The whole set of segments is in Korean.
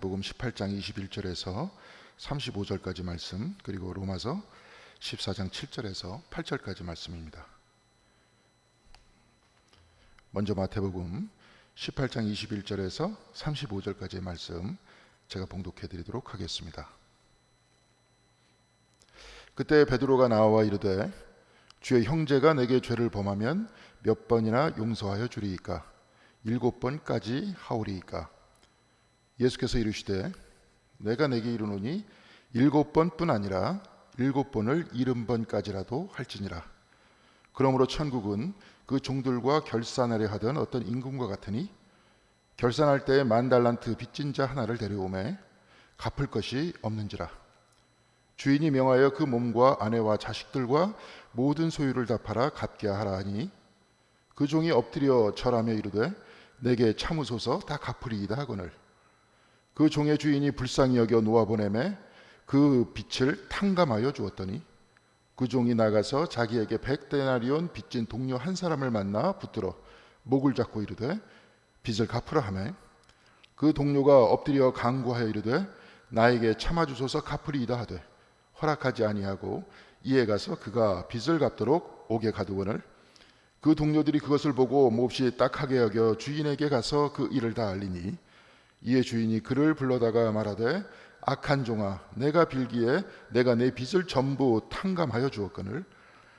마태복음 18장 21절에서 35절까지 말씀, 그리고 로마서 14장 7절에서 8절까지 말씀입니다. 먼저 마태복음 18장 21절에서 35절까지의 말씀 제가 봉독해 드리도록 하겠습니다. 그때 베드로가 나와 이르되 주의 형제가 내게 죄를 범하면 몇 번이나 용서하여 주리이까? 7번까지 하오리이까? 예수께서 이르시되 내가 내게 이르노니 7번뿐 아니라 7번을 70번까지라도 할지니라. 그러므로 천국은 그 종들과 결산하려 하던 어떤 임금과 같으니 결산할 때에 10,000달란트 빚진 자 하나를 데려오매 갚을 것이 없는지라. 주인이 명하여 그 몸과 아내와 자식들과 모든 소유를 다 팔아 갚게 하라 하니 그 종이 엎드려 절하며 이르되 내게 참으소서 다 갚으리이다 하거늘 그 종의 주인이 불쌍히 여겨 놓아보내매 그 빚을 탕감하여 주었더니 그 종이 나가서 자기에게 100데나리온 빚진 동료 한 사람을 만나 붙들어 목을 잡고 이르되 빚을 갚으라 하매 그 동료가 엎드려 간구하여 이르되 나에게 참아주소서 갚으리이다 하되 허락하지 아니하고 이에 가서 그가 빚을 갚도록 옥에 가두거늘 그 동료들이 그것을 보고 몹시 딱하게 여겨 주인에게 가서 그 일을 다 알리니 이에 주인이 그를 불러다가 말하되 악한 종아, 내가 빌기에 내가 내 빚을 전부 탕감하여 주었거늘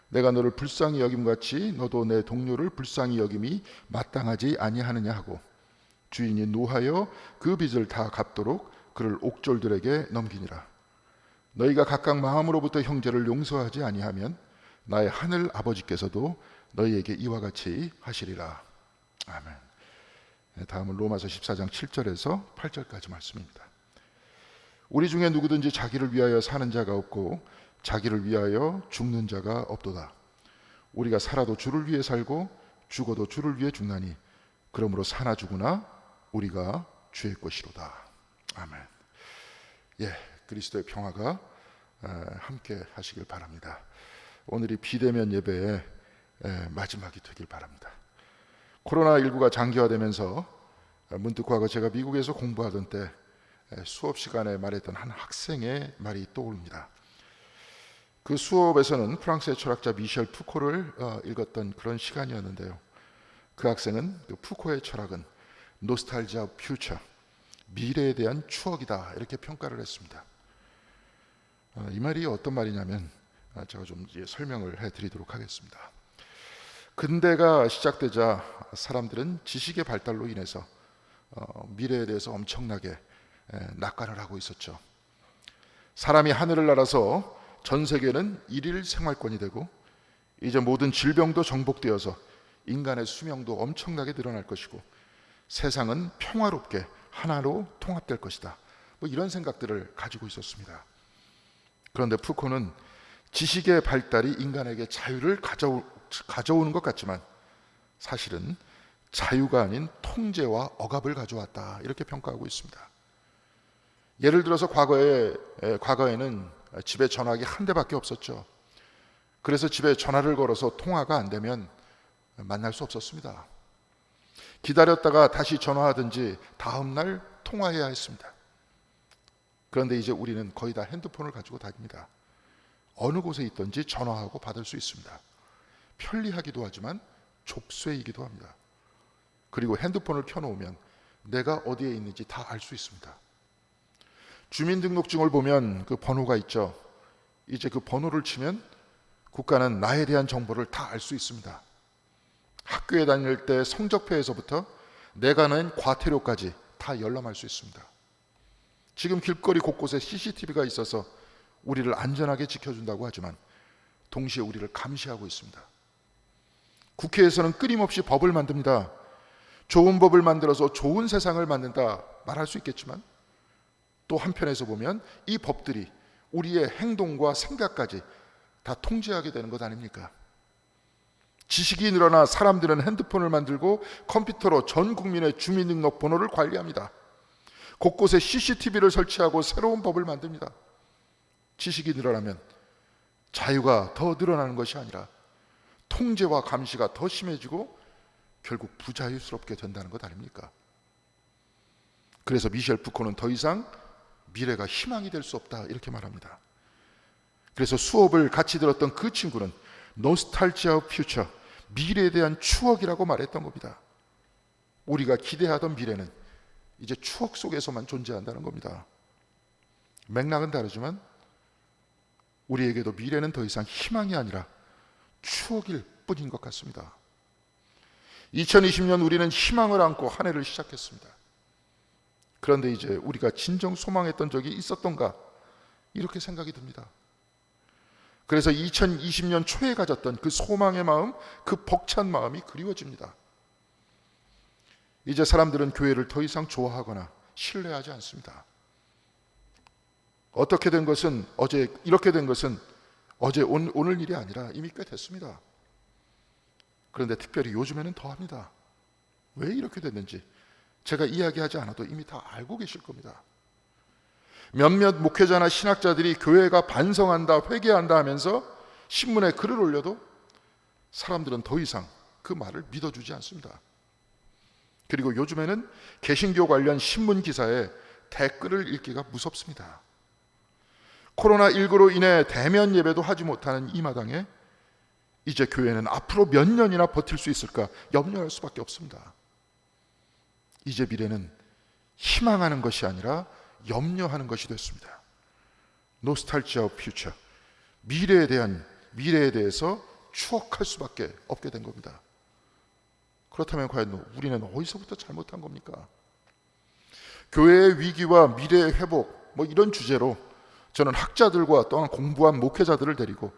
내가 너를 불쌍히 여김같이 너도 내 동료를 불쌍히 여김이 마땅하지 아니하느냐 하고 주인이 노하여 그 빚을 다 갚도록 그를 옥졸들에게 넘기니라. 너희가 각각 마음으로부터 형제를 용서하지 아니하면 나의 하늘 아버지께서도 너희에게 이와 같이 하시리라. 아멘. 다음은 로마서 14장 7절에서 8절까지 말씀입니다. 우리 중에 누구든지 자기를 위하여 사는 자가 없고 자기를 위하여 죽는 자가 없도다. 우리가 살아도 주를 위해 살고 죽어도 주를 위해 죽나니 그러므로 사나 죽으나 우리가 주의 것이로다. 아멘. 그리스도의 평화가 함께 하시길 바랍니다. 오늘이 비대면 예배의 마지막이 되길 바랍니다. 코로나19가 장기화되면서 문득 과거 제가 미국에서 공부하던 때 수업 시간에 말했던 한 학생의 말이 떠오릅니다. 그 수업에서는 프랑스의 철학자 미셸 푸코를 읽었던 그런 시간이었는데요. 그 학생은 그 푸코의 철학은 노스탈지아 퓨처, 미래에 대한 추억이다 이렇게 평가를 했습니다. 이 말이 어떤 말이냐면 제가 좀 설명을 해드리도록 하겠습니다. 근대가 시작되자 사람들은 지식의 발달로 인해서 미래에 대해서 엄청나게 낙관을 하고 있었죠. 사람이 하늘을 날아서 전 세계는 일일 생활권이 되고 이제 모든 질병도 정복되어서 인간의 수명도 엄청나게 늘어날 것이고 세상은 평화롭게 하나로 통합될 것이다. 이런 생각들을 가지고 있었습니다. 그런데 푸코는 지식의 발달이 인간에게 자유를 가져오는 것 같지만 사실은 자유가 아닌 통제와 억압을 가져왔다 이렇게 평가하고 있습니다. 예를 들어서 과거에는 집에 전화기 한 대밖에 없었죠. 그래서 집에 전화를 걸어서 통화가 안 되면 만날 수 없었습니다. 기다렸다가 다시 전화하든지 다음 날 통화해야 했습니다. 그런데 이제 우리는 거의 다 핸드폰을 가지고 다닙니다. 어느 곳에 있든지 전화하고 받을 수 있습니다. 편리하기도 하지만 족쇄이기도 합니다. 그리고 핸드폰을 켜놓으면 내가 어디에 있는지 다 알 수 있습니다. 주민등록증을 보면 그 번호가 있죠. 이제 그 번호를 치면 국가는 나에 대한 정보를 다 알 수 있습니다. 학교에 다닐 때 성적표에서부터 내가 낸 과태료까지 다 열람할 수 있습니다. 지금 길거리 곳곳에 CCTV가 있어서 우리를 안전하게 지켜준다고 하지만 동시에 우리를 감시하고 있습니다. 국회에서는 끊임없이 법을 만듭니다. 좋은 법을 만들어서 좋은 세상을 만든다 말할 수 있겠지만 또 한편에서 보면 이 법들이 우리의 행동과 생각까지 다 통제하게 되는 것 아닙니까? 지식이 늘어나 사람들은 핸드폰을 만들고 컴퓨터로 전 국민의 주민등록번호를 관리합니다. 곳곳에 CCTV를 설치하고 새로운 법을 만듭니다. 지식이 늘어나면 자유가 더 늘어나는 것이 아니라 통제와 감시가 더 심해지고 결국 부자유스럽게 된다는 것 아닙니까? 그래서 미셸 푸코는 더 이상 미래가 희망이 될 수 없다 이렇게 말합니다. 그래서 수업을 같이 들었던 그 친구는 노스탈지아 오브 퓨처, 미래에 대한 추억이라고 말했던 겁니다. 우리가 기대하던 미래는 이제 추억 속에서만 존재한다는 겁니다. 맥락은 다르지만 우리에게도 미래는 더 이상 희망이 아니라 추억일 뿐인 것 같습니다. 2020년 우리는 희망을 안고 한 해를 시작했습니다. 그런데 이제 우리가 진정 소망했던 적이 있었던가 이렇게 생각이 듭니다. 그래서 2020년 초에 가졌던 그 소망의 마음, 그 벅찬 마음이 그리워집니다. 이제 사람들은 교회를 더 이상 좋아하거나 신뢰하지 않습니다. 어떻게 된 것은 이렇게 된 것은 오늘 일이 아니라 이미 꽤 됐습니다. 그런데 특별히 요즘에는 더 합니다. 왜 이렇게 됐는지 제가 이야기하지 않아도 이미 다 알고 계실 겁니다. 몇몇 목회자나 신학자들이 교회가 반성한다, 회개한다 하면서 신문에 글을 올려도 사람들은 더 이상 그 말을 믿어주지 않습니다. 그리고 요즘에는 개신교 관련 신문 기사에 댓글을 읽기가 무섭습니다. 코로나19로 인해 대면 예배도 하지 못하는 이 마당에 이제 교회는 앞으로 몇 년이나 버틸 수 있을까 염려할 수밖에 없습니다. 이제 미래는 희망하는 것이 아니라 염려하는 것이 됐습니다. 노스탈지아 오브 퓨처, 미래에 대해서 추억할 수밖에 없게 된 겁니다. 그렇다면 과연 우리는 어디서부터 잘못한 겁니까? 교회의 위기와 미래의 회복 이런 주제로 저는 학자들과 또한 공부한 목회자들을 데리고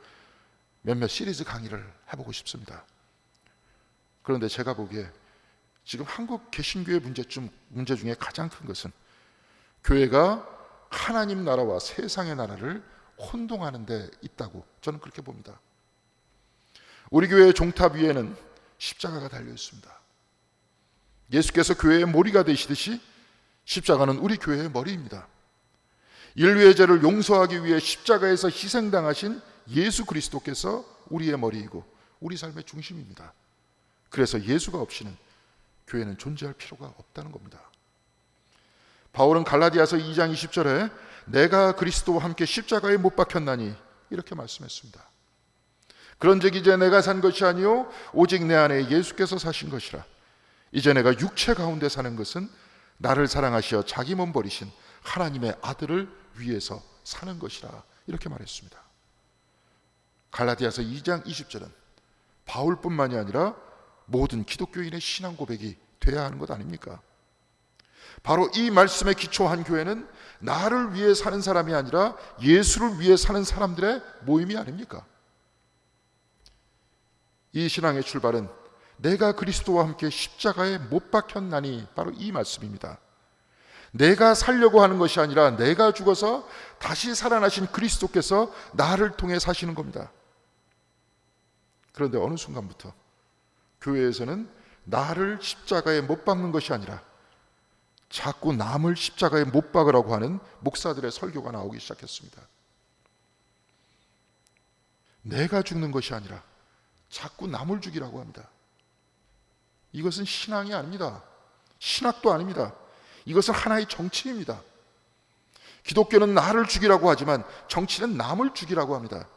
몇몇 시리즈 강의를 해보고 싶습니다. 그런데 제가 보기에 지금 한국 개신교의 문제 중에 가장 큰 것은 교회가 하나님 나라와 세상의 나라를 혼동하는 데 있다고 저는 그렇게 봅니다. 우리 교회의 종탑 위에는 십자가가 달려 있습니다. 예수께서 교회의 머리가 되시듯이 십자가는 우리 교회의 머리입니다. 인류의 죄를 용서하기 위해 십자가에서 희생당하신 예수 그리스도께서 우리의 머리이고 우리 삶의 중심입니다. 그래서 예수가 없이는 교회는 존재할 필요가 없다는 겁니다. 바울은 갈라디아서 2장 20절에 내가 그리스도와 함께 십자가에 못 박혔나니 이렇게 말씀했습니다. 그런즉 이제 내가 산 것이 아니요 오직 내 안에 예수께서 사신 것이라. 이제 내가 육체 가운데 사는 것은 나를 사랑하시어 자기 몸 버리신 하나님의 아들을 위해서 사는 것이라 이렇게 말했습니다. 갈라디아서 2장 20절은 바울뿐만이 아니라 모든 기독교인의 신앙 고백이 돼야 하는 것 아닙니까? 바로 이 말씀에 기초한 교회는 나를 위해 사는 사람이 아니라 예수를 위해 사는 사람들의 모임이 아닙니까? 이 신앙의 출발은 내가 그리스도와 함께 십자가에 못 박혔나니 바로 이 말씀입니다. 내가 살려고 하는 것이 아니라 내가 죽어서 다시 살아나신 그리스도께서 나를 통해 사시는 겁니다. 그런데 어느 순간부터 교회에서는 나를 십자가에 못 박는 것이 아니라 자꾸 남을 십자가에 못 박으라고 하는 목사들의 설교가 나오기 시작했습니다. 내가 죽는 것이 아니라 자꾸 남을 죽이라고 합니다. 이것은 신앙이 아닙니다. 신학도 아닙니다. 이것은 하나의 정치입니다. 기독교는 나를 죽이라고 하지만 정치는 남을 죽이라고 합니다.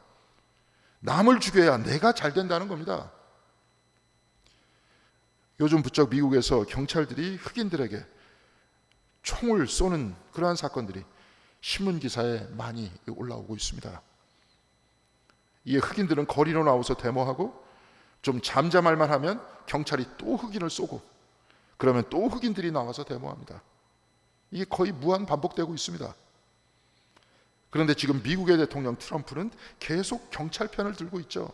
남을 죽여야 내가 잘 된다는 겁니다. 요즘 부쩍 미국에서 경찰들이 흑인들에게 총을 쏘는 그러한 사건들이 신문 기사에 많이 올라오고 있습니다. 이에 흑인들은 거리로 나와서 데모하고 좀 잠잠할만 하면 경찰이 또 흑인을 쏘고 그러면 또 흑인들이 나와서 데모합니다. 이게 거의 무한 반복되고 있습니다. 그런데 지금 미국의 대통령 트럼프는 계속 경찰 편을 들고 있죠.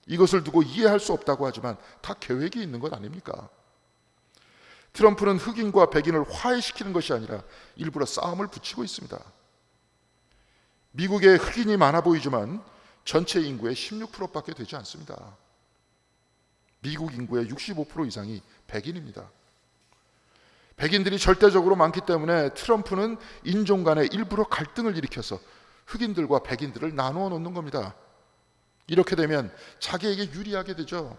이것을 두고 이해할 수 없다고 하지만 다 계획이 있는 것 아닙니까? 트럼프는 흑인과 백인을 화해시키는 것이 아니라 일부러 싸움을 붙이고 있습니다. 미국에 흑인이 많아 보이지만 전체 인구의 16%밖에 되지 않습니다. 미국 인구의 65% 이상이 백인입니다. 백인들이 절대적으로 많기 때문에 트럼프는 인종 간에 일부러 갈등을 일으켜서 흑인들과 백인들을 나누어 놓는 겁니다. 이렇게 되면 자기에게 유리하게 되죠.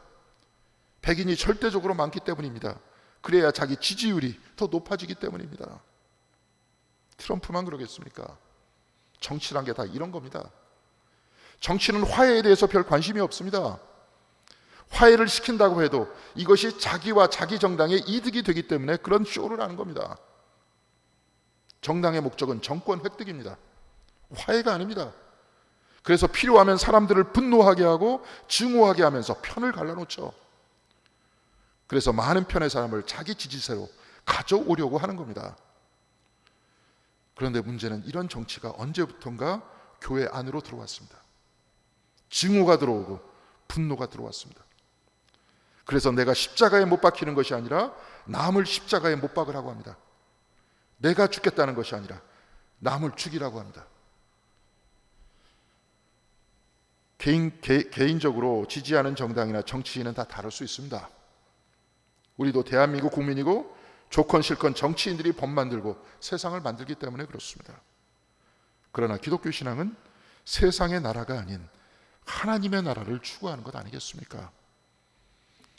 백인이 절대적으로 많기 때문입니다. 그래야 자기 지지율이 더 높아지기 때문입니다. 트럼프만 그러겠습니까? 정치란 게 다 이런 겁니다. 정치는 화해에 대해서 별 관심이 없습니다. 화해를 시킨다고 해도 이것이 자기와 자기 정당의 이득이 되기 때문에 그런 쇼를 하는 겁니다. 정당의 목적은 정권 획득입니다. 화해가 아닙니다. 그래서 필요하면 사람들을 분노하게 하고 증오하게 하면서 편을 갈라놓죠. 그래서 많은 편의 사람을 자기 지지세로 가져오려고 하는 겁니다. 그런데 문제는 이런 정치가 언제부턴가 교회 안으로 들어왔습니다. 증오가 들어오고 분노가 들어왔습니다. 그래서 내가 십자가에 못 박히는 것이 아니라 남을 십자가에 못 박으라고 합니다. 내가 죽겠다는 것이 아니라 남을 죽이라고 합니다. 개인적으로 지지하는 정당이나 정치인은 다 다를 수 있습니다. 우리도 대한민국 국민이고 좋건 싫건 정치인들이 법 만들고 세상을 만들기 때문에 그렇습니다. 그러나 기독교 신앙은 세상의 나라가 아닌 하나님의 나라를 추구하는 것 아니겠습니까?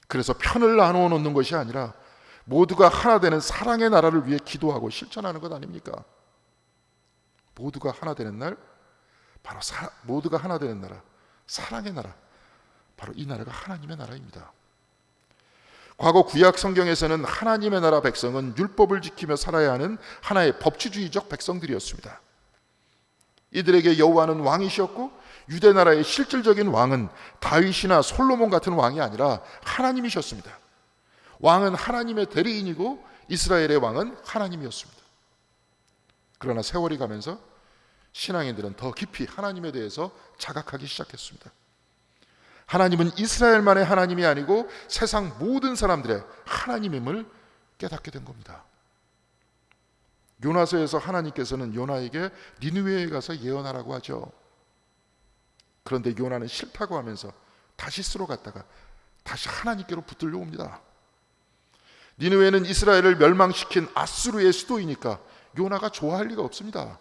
그래서 편을 나누어 놓는 것이 아니라 모두가 하나 되는 사랑의 나라를 위해 기도하고 실천하는 것 아닙니까? 모두가 하나 되는 날, 바로 모두가 하나 되는 나라, 사랑의 나라, 바로 이 나라가 하나님의 나라입니다. 과거 구약 성경에서는 하나님의 나라 백성은 율법을 지키며 살아야 하는 하나의 법치주의적 백성들이었습니다. 이들에게 여호와는 왕이셨고 유대 나라의 실질적인 왕은 다윗이나 솔로몬 같은 왕이 아니라 하나님이셨습니다. 왕은 하나님의 대리인이고 이스라엘의 왕은 하나님이었습니다. 그러나 세월이 가면서 신앙인들은 더 깊이 하나님에 대해서 자각하기 시작했습니다. 하나님은 이스라엘만의 하나님이 아니고 세상 모든 사람들의 하나님임을 깨닫게 된 겁니다. 요나서에서 하나님께서는 요나에게 니느웨에 가서 예언하라고 하죠. 그런데 요나는 싫다고 하면서 다시스로 갔다가 다시 하나님께로 붙들려 옵니다. 니느웨는 이스라엘을 멸망시킨 아수르의 수도이니까 요나가 좋아할 리가 없습니다.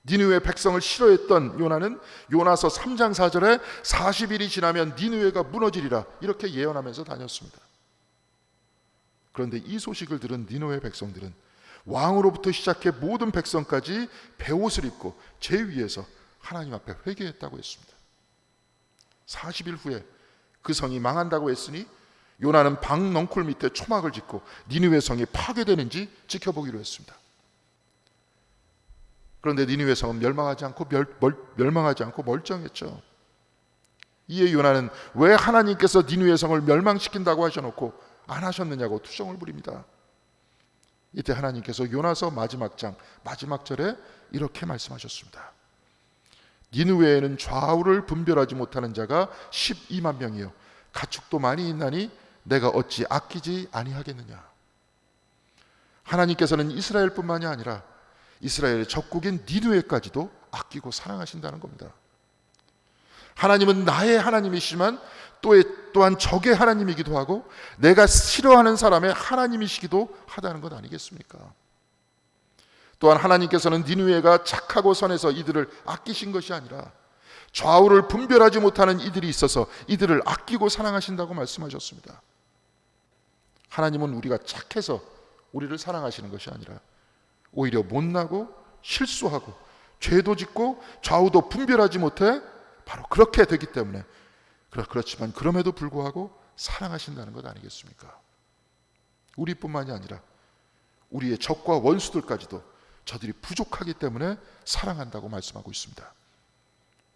니느웨 백성을 싫어했던 요나는 요나서 3장 4절에 40일이 지나면 니느웨가 무너지리라 이렇게 예언하면서 다녔습니다. 그런데 이 소식을 들은 니느웨 백성들은 왕으로부터 시작해 모든 백성까지 베옷을 입고 제 위에서 하나님 앞에 회개했다고 했습니다. 40일 후에 그 성이 망한다고 했으니 요나는 방 넝쿨 밑에 초막을 짓고 니느웨 성이 파괴되는지 지켜보기로 했습니다. 그런데 니느웨 성은 멸망하지 않고 멀쩡했죠. 이에 요나는 왜 하나님께서 니느웨 성을 멸망시킨다고 하셔놓고 안 하셨느냐고 투정을 부립니다. 이때 하나님께서 요나서 마지막 장 마지막 절에 이렇게 말씀하셨습니다. 니느웨에는 좌우를 분별하지 못하는 자가 12만 명이요 가축도 많이 있나니 내가 어찌 아끼지 아니하겠느냐. 하나님께서는 이스라엘뿐만이 아니라 이스라엘의 적국인 니느웨까지도 아끼고 사랑하신다는 겁니다. 하나님은 나의 하나님이시지만 또한 적의 하나님이기도 하고 내가 싫어하는 사람의 하나님이시기도 하다는 것 아니겠습니까? 또한 하나님께서는 니느웨가 착하고 선해서 이들을 아끼신 것이 아니라 좌우를 분별하지 못하는 이들이 있어서 이들을 아끼고 사랑하신다고 말씀하셨습니다. 하나님은 우리가 착해서 우리를 사랑하시는 것이 아니라 오히려 못나고 실수하고 죄도 짓고 좌우도 분별하지 못해 바로 그렇게 되기 때문에 그렇지만 그럼에도 불구하고 사랑하신다는 것 아니겠습니까? 우리뿐만이 아니라 우리의 적과 원수들까지도 저들이 부족하기 때문에 사랑한다고 말씀하고 있습니다.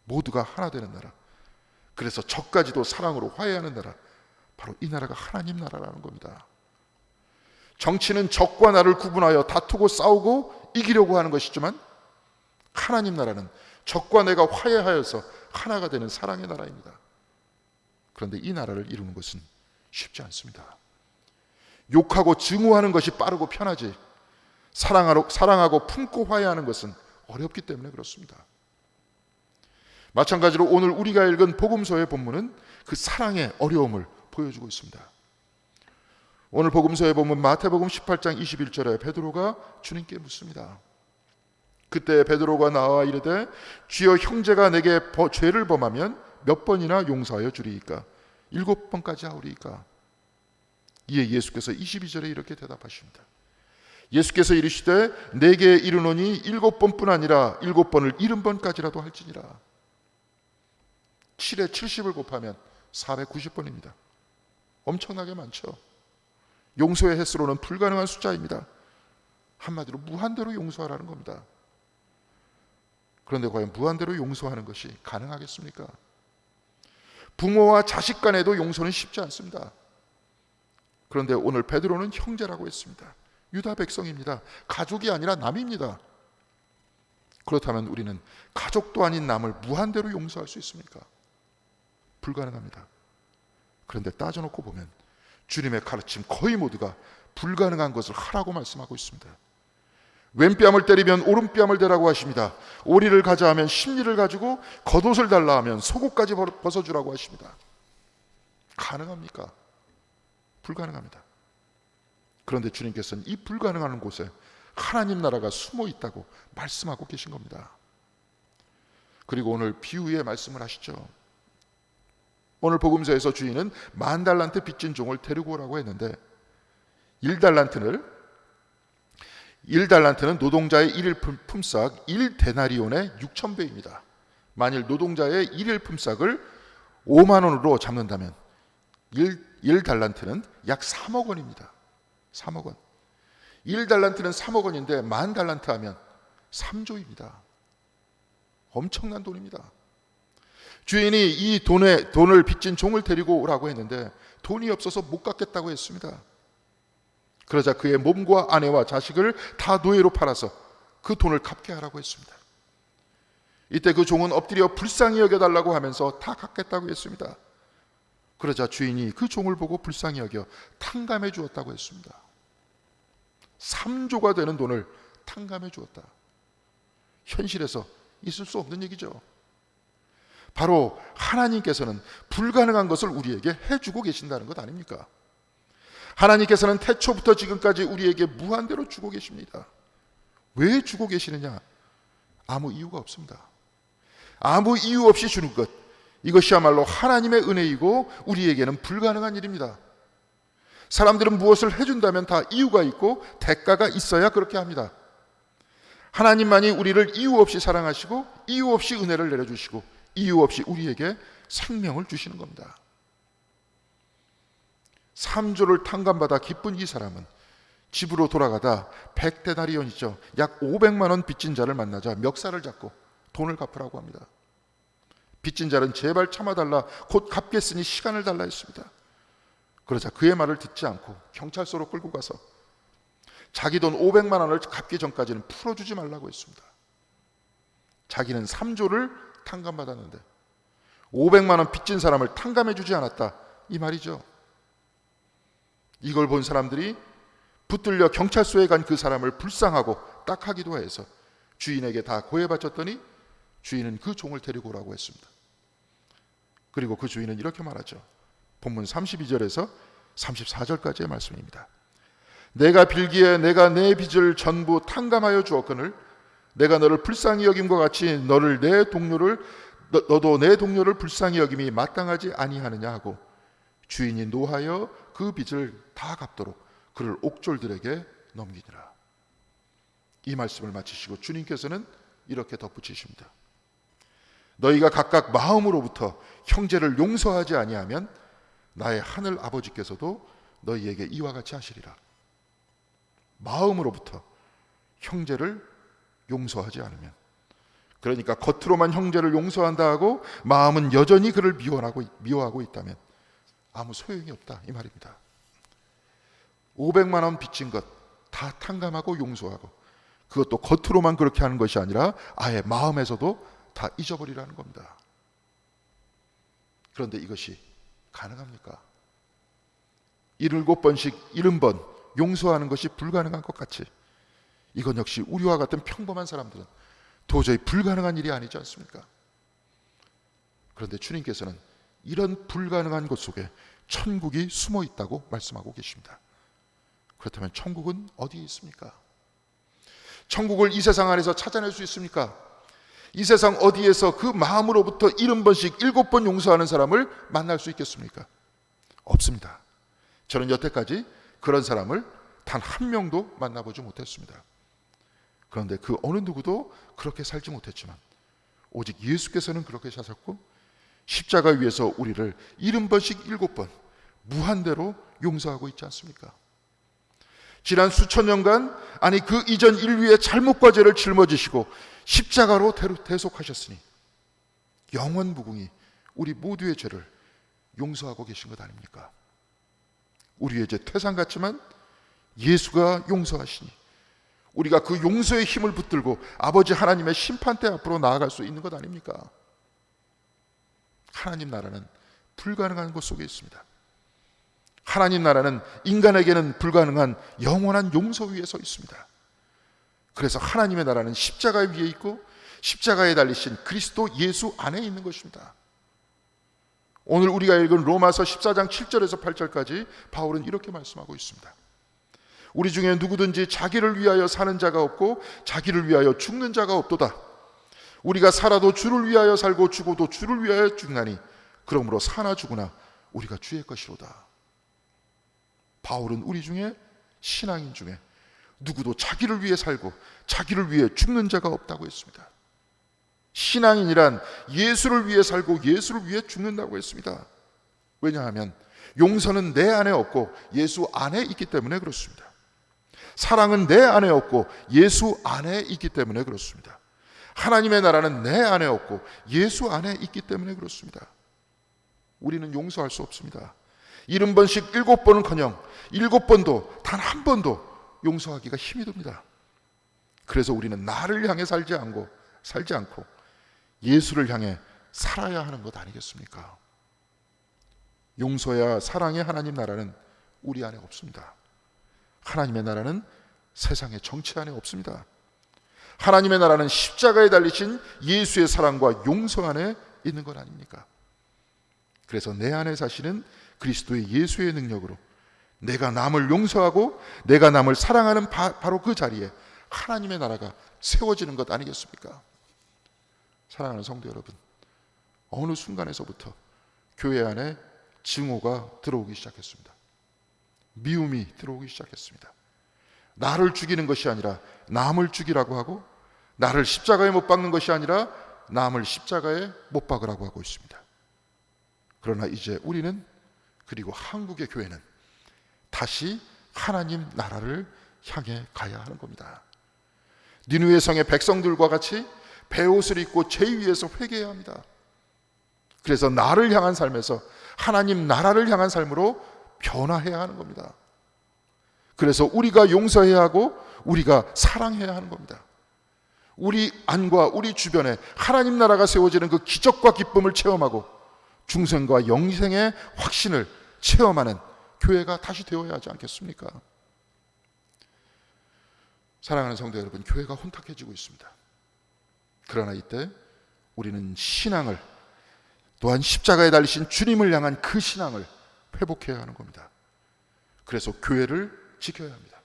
모두가 하나 되는 나라, 그래서 적까지도 사랑으로 화해하는 나라, 바로 이 나라가 하나님 나라라는 겁니다. 정치는 적과 나를 구분하여 다투고 싸우고 이기려고 하는 것이지만 하나님 나라는 적과 내가 화해하여서 하나가 되는 사랑의 나라입니다. 그런데 이 나라를 이루는 것은 쉽지 않습니다. 욕하고 증오하는 것이 빠르고 편하지 사랑하고 품고 화해하는 것은 어렵기 때문에 그렇습니다. 마찬가지로 오늘 우리가 읽은 복음서의 본문은 그 사랑의 어려움을 보여주고 있습니다. 오늘 복음서의 본문 마태복음 18장 21절에 베드로가 주님께 묻습니다. 그때 베드로가 나와 이르되 주여 형제가 내게 죄를 범하면 몇 번이나 용서하여 주리이까? 7번까지 하오리이까? 이에 예수께서 22절에 이렇게 대답하십니다. 예수께서 이르시되 내게 이르노니 7번뿐 아니라 7번을 70번까지라도 할지니라. 7에 70을 곱하면 490번입니다. 엄청나게 많죠. 용서의 횟수로는 불가능한 숫자입니다. 한마디로 무한대로 용서하라는 겁니다. 그런데 과연 무한대로 용서하는 것이 가능하겠습니까? 부모와 자식 간에도 용서는 쉽지 않습니다. 그런데 오늘 베드로는 형제라고 했습니다. 유다 백성입니다. 가족이 아니라 남입니다. 그렇다면 우리는 가족도 아닌 남을 무한대로 용서할 수 있습니까? 불가능합니다. 그런데 따져놓고 보면 주님의 가르침 거의 모두가 불가능한 것을 하라고 말씀하고 있습니다. 왼뺨을 때리면 오른뺨을 대라고 하십니다. 오리를 가자 하면 십리를 가지고 겉옷을 달라 하면 속옷까지 벗어주라고 하십니다. 가능합니까? 불가능합니다. 그런데 주님께서는 이 불가능한 곳에 하나님 나라가 숨어 있다고 말씀하고 계신 겁니다. 그리고 오늘 비유의 말씀을 하시죠. 오늘 복음서에서 주인은 10,000달란트 빚진 종을 데리고 오라고 했는데 1달란트는 노동자의 일일 품삯 1데나리온의 6,000배입니다. 만일 노동자의 일일 품삯을 5만 원으로 잡는다면 1달란트는 약 3억 원입니다. 3억 원. 1달란트는 3억 원인데 10,000달란트 하면 3조입니다. 엄청난 돈입니다. 주인이 이 돈을 빚진 종을 데리고 오라고 했는데 돈이 없어서 못 갚겠다고 했습니다. 그러자 그의 몸과 아내와 자식을 다 노예로 팔아서 그 돈을 갚게 하라고 했습니다. 이때 그 종은 엎드려 불쌍히 여겨달라고 하면서 다 갚겠다고 했습니다. 그러자 주인이 그 종을 보고 불쌍히 여겨 탕감해 주었다고 했습니다. 3조가 되는 돈을 탕감해 주었다. 현실에서 있을 수 없는 얘기죠. 바로 하나님께서는 불가능한 것을 우리에게 해주고 계신다는 것 아닙니까? 하나님께서는 태초부터 지금까지 우리에게 무한대로 주고 계십니다. 왜 주고 계시느냐? 아무 이유가 없습니다. 아무 이유 없이 주는 것, 이것이야말로 하나님의 은혜이고 우리에게는 불가능한 일입니다. 사람들은 무엇을 해준다면 다 이유가 있고 대가가 있어야 그렇게 합니다. 하나님만이 우리를 이유 없이 사랑하시고 이유 없이 은혜를 내려주시고 이유 없이 우리에게 생명을 주시는 겁니다. 3조를 탕감받아 기쁜 이 사람은 집으로 돌아가다 100데나리온이죠. 약 500만 원 빚진 자를 만나자 멱살을 잡고 돈을 갚으라고 합니다. 빚진 자는 제발 참아달라, 곧 갚겠으니 시간을 달라 했습니다. 그러자 그의 말을 듣지 않고 경찰서로 끌고 가서 자기 돈 500만 원을 갚기 전까지는 풀어주지 말라고 했습니다. 자기는 3조를 탕감받았는데 500만 원 빚진 사람을 탕감해주지 않았다, 이 말이죠. 이걸 본 사람들이 붙들려 경찰서에 간 그 사람을 불쌍하고 딱하기도 해서 주인에게 다 고해바쳤더니 주인은 그 종을 데리고 오라고 했습니다. 그리고 그 주인은 이렇게 말하죠. 본문 32절에서 34절까지의 말씀입니다. 내가 빌기에 내가 내 빚을 전부 탕감하여 주었거늘 내가 너를 불쌍히 여김과 같이 너도 내 동료를 불쌍히 여김이 마땅하지 아니하느냐 하고 주인이 노하여 그 빚을 다 갚도록 그를 옥졸들에게 넘기니라. 이 말씀을 마치시고 주님께서는 이렇게 덧붙이십니다. 너희가 각각 마음으로부터 형제를 용서하지 아니하면 나의 하늘 아버지께서도 너희에게 이와 같이 하시리라. 마음으로부터 형제를 용서하지 않으면, 그러니까 겉으로만 형제를 용서한다 하고 마음은 여전히 그를 미워하고 있다면 아무 소용이 없다, 이 말입니다. 500만 원 빚진 것 다 탕감하고 용서하고 그것도 겉으로만 그렇게 하는 것이 아니라 아예 마음에서도 다 잊어버리라는 겁니다. 그런데 이것이 가능합니까? 77번씩 70번 용서하는 것이 불가능한 것 같이 이건 역시 우리와 같은 평범한 사람들은 도저히 불가능한 일이 아니지 않습니까? 그런데 주님께서는 이런 불가능한 것 속에 천국이 숨어 있다고 말씀하고 계십니다. 그렇다면 천국은 어디에 있습니까? 천국을 이 세상 안에서 찾아낼 수 있습니까? 이 세상 어디에서 그 마음으로부터 70번씩 7번 용서하는 사람을 만날 수 있겠습니까? 없습니다. 저는 여태까지 그런 사람을 단 한 명도 만나보지 못했습니다. 그런데 그 어느 누구도 그렇게 살지 못했지만 오직 예수께서는 그렇게 사셨고 십자가 위에서 우리를 70번씩 7번 무한대로 용서하고 있지 않습니까? 지난 수천 년간, 아니 그 이전 인류의 잘못과 죄를 짊어지시고 십자가로 대속하셨으니 영원 무궁히 우리 모두의 죄를 용서하고 계신 것 아닙니까? 우리의 죄 태산 같지만 예수가 용서하시니 우리가 그 용서의 힘을 붙들고 아버지 하나님의 심판대 앞으로 나아갈 수 있는 것 아닙니까? 하나님 나라는 불가능한 것 속에 있습니다. 하나님 나라는 인간에게는 불가능한 영원한 용서 위에 서 있습니다. 그래서 하나님의 나라는 십자가 위에 있고 십자가에 달리신 그리스도 예수 안에 있는 것입니다. 오늘 우리가 읽은 로마서 14장 7절에서 8절까지 바울은 이렇게 말씀하고 있습니다. 우리 중에 누구든지 자기를 위하여 사는 자가 없고 자기를 위하여 죽는 자가 없도다. 우리가 살아도 주를 위하여 살고 죽어도 주를 위하여 죽나니 그러므로 사나 죽으나 우리가 주의 것이로다. 바울은 우리 중에, 신앙인 중에 누구도 자기를 위해 살고 자기를 위해 죽는 자가 없다고 했습니다. 신앙인이란 예수를 위해 살고 예수를 위해 죽는다고 했습니다. 왜냐하면 용서는 내 안에 없고 예수 안에 있기 때문에 그렇습니다. 사랑은 내 안에 없고 예수 안에 있기 때문에 그렇습니다. 하나님의 나라는 내 안에 없고 예수 안에 있기 때문에 그렇습니다. 우리는 용서할 수 없습니다. 70번씩 7번은커녕 7번도 단 한 번도 용서하기가 힘이 듭니다. 그래서 우리는 나를 향해 살지 않고 예수를 향해 살아야 하는 것 아니겠습니까? 용서야 사랑의 하나님 나라는 우리 안에 없습니다. 하나님의 나라는 세상의 정치 안에 없습니다. 하나님의 나라는 십자가에 달리신 예수의 사랑과 용서 안에 있는 것 아닙니까? 그래서 내 안에 사시는 그리스도의 예수의 능력으로 내가 남을 용서하고 내가 남을 사랑하는 바로 그 자리에 하나님의 나라가 세워지는 것 아니겠습니까? 사랑하는 성도 여러분, 어느 순간에서부터 교회 안에 증오가 들어오기 시작했습니다. 미움이 들어오기 시작했습니다. 나를 죽이는 것이 아니라 남을 죽이라고 하고, 나를 십자가에 못 박는 것이 아니라 남을 십자가에 못 박으라고 하고 있습니다. 그러나 이제 우리는, 그리고 한국의 교회는 다시 하나님 나라를 향해 가야 하는 겁니다. 니느웨 성의 백성들과 같이 베옷을 입고 제 위에서 회개해야 합니다. 그래서 나를 향한 삶에서 하나님 나라를 향한 삶으로 변화해야 하는 겁니다. 그래서 우리가 용서해야 하고 우리가 사랑해야 하는 겁니다. 우리 안과 우리 주변에 하나님 나라가 세워지는 그 기적과 기쁨을 체험하고 중생과 영생의 확신을 체험하는 교회가 다시 되어야 하지 않겠습니까? 사랑하는 성도 여러분, 교회가 혼탁해지고 있습니다. 그러나 이때 우리는 신앙을, 또한 십자가에 달리신 주님을 향한 그 신앙을 회복해야 하는 겁니다. 그래서 교회를 지켜야 합니다.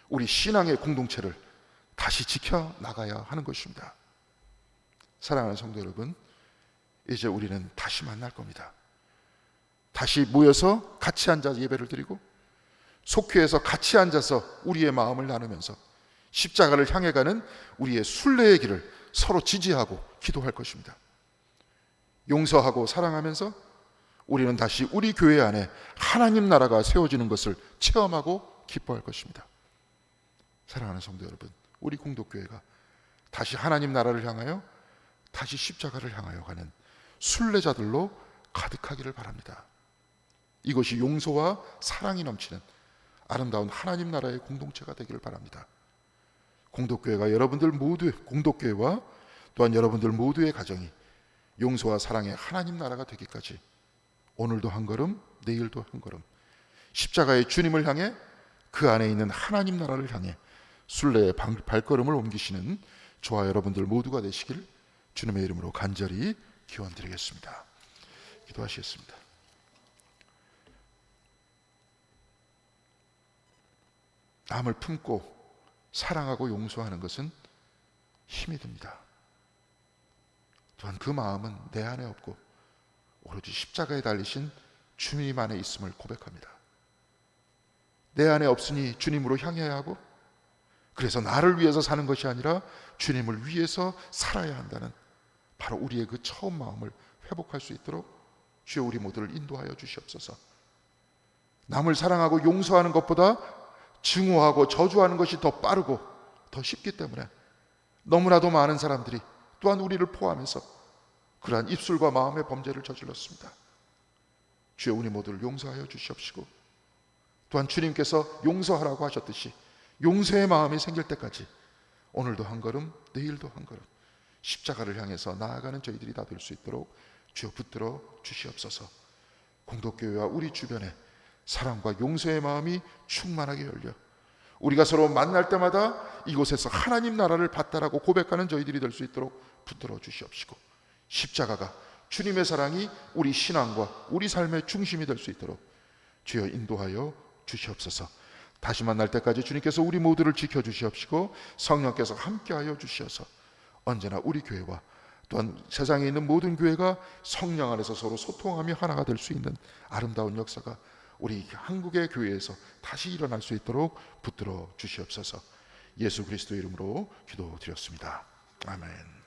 우리 신앙의 공동체를 다시 지켜나가야 하는 것입니다. 사랑하는 성도 여러분, 이제 우리는 다시 만날 겁니다. 다시 모여서 같이 앉아 예배를 드리고 속회에서 같이 앉아서 우리의 마음을 나누면서 십자가를 향해 가는 우리의 순례의 길을 서로 지지하고 기도할 것입니다. 용서하고 사랑하면서 우리는 다시 우리 교회 안에 하나님 나라가 세워지는 것을 체험하고 기뻐할 것입니다. 사랑하는 성도 여러분, 우리 공동교회가 다시 하나님 나라를 향하여, 다시 십자가를 향하여 가는 순례자들로 가득하기를 바랍니다. 이것이 용서와 사랑이 넘치는 아름다운 하나님 나라의 공동체가 되기를 바랍니다. 공동교회가 여러분들 모두의, 공동교회와 또한 여러분들 모두의 가정이 용서와 사랑의 하나님 나라가 되기까지 오늘도 한 걸음, 내일도 한 걸음 십자가의 주님을 향해, 그 안에 있는 하나님 나라를 향해 순례의 발걸음을 옮기시는 저와 여러분들 모두가 되시길 주님의 이름으로 간절히 기원드리겠습니다. 기도하시겠습니다. 남을 품고 사랑하고 용서하는 것은 힘이 듭니다. 또한 그 마음은 내 안에 없고 오로지 십자가에 달리신 주님 안에 있음을 고백합니다. 내 안에 없으니 주님으로 향해야 하고, 그래서 나를 위해서 사는 것이 아니라 주님을 위해서 살아야 한다는 바로 우리의 그 처음 마음을 회복할 수 있도록 주여 우리 모두를 인도하여 주시옵소서. 남을 사랑하고 용서하는 것보다 증오하고 저주하는 것이 더 빠르고 더 쉽기 때문에 너무나도 많은 사람들이, 또한 우리를 포함해서 그러한 입술과 마음의 범죄를 저질렀습니다. 주여 우리 모두를 용서하여 주시옵시고, 또한 주님께서 용서하라고 하셨듯이 용서의 마음이 생길 때까지 오늘도 한 걸음, 내일도 한 걸음 십자가를 향해서 나아가는 저희들이 다 될 수 있도록 주여 붙들어 주시옵소서. 공동교회와 우리 주변에 사랑과 용서의 마음이 충만하게 열려 우리가 서로 만날 때마다 이곳에서 하나님 나라를 받다라고 고백하는 저희들이 될 수 있도록 붙들어 주시옵시고, 십자가가 주님의 사랑이 우리 신앙과 우리 삶의 중심이 될 수 있도록 주여 인도하여 주시옵소서. 다시 만날 때까지 주님께서 우리 모두를 지켜주시옵시고 성령께서 함께하여 주시어서 언제나 우리 교회와 또한 세상에 있는 모든 교회가 성령 안에서 서로 소통하며 하나가 될 수 있는 아름다운 역사가 우리 한국의 교회에서 다시 일어날 수 있도록 붙들어 주시옵소서. 예수 그리스도 이름으로 기도드렸습니다. 아멘.